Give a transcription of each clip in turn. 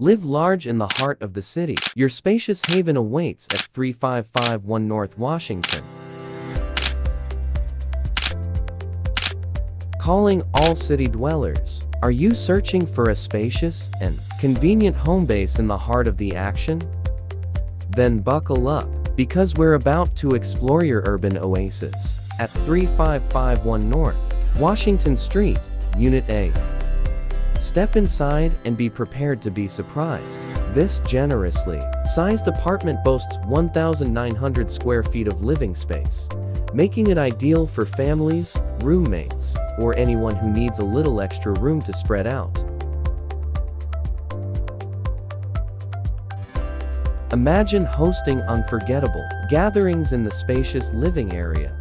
Live large in the heart of the city. Your spacious haven awaits at 3551 North Washington. Calling all city dwellers. Are you searching for a spacious and convenient home base in the heart of the action? Then buckle up, because we're about to explore your urban oasis at 3551 North Washington Street, Unit A. Step inside and be prepared to be surprised. This generously sized apartment boasts 1,900 square feet of living space, making it ideal for families, roommates, or anyone who needs a little extra room to spread out. Imagine hosting unforgettable gatherings in the spacious living area.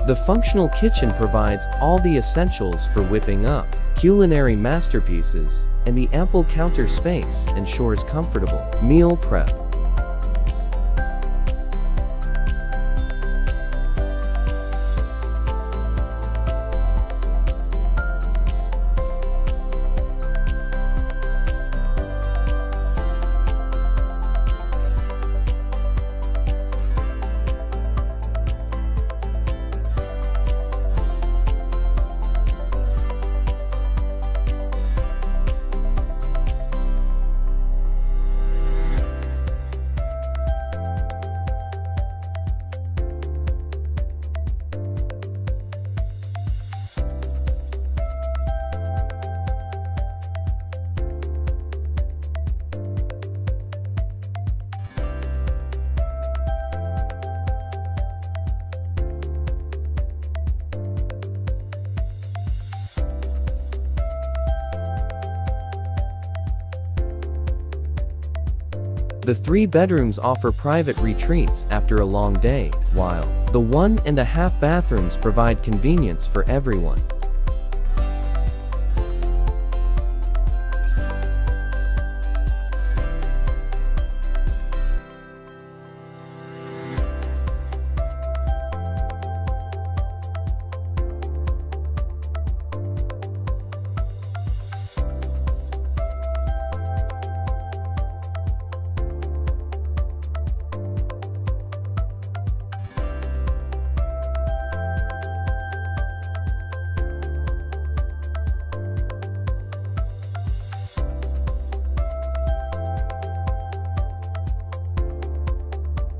The functional kitchen provides all the essentials for whipping up culinary masterpieces, and the ample counter space ensures comfortable meal prep. The 3 bedrooms offer private retreats after a long day, while the 1.5 bathrooms provide convenience for everyone.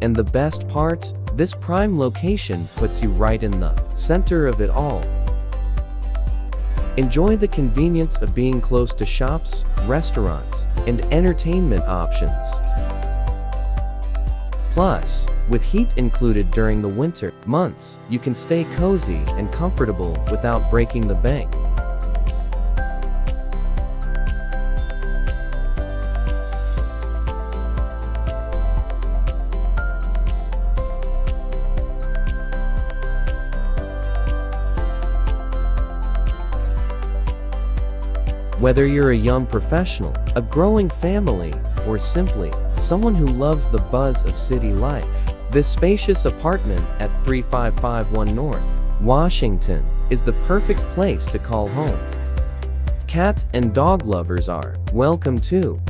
And the best part? This prime location puts you right in the center of it all. Enjoy the convenience of being close to shops, restaurants, and entertainment options. Plus, with heat included during the winter months, you can stay cozy and comfortable without breaking the bank. Whether you're a young professional, a growing family, or simply someone who loves the buzz of city life, this spacious apartment at 3551 North Washington is the perfect place to call home. Cat and dog lovers are welcome too.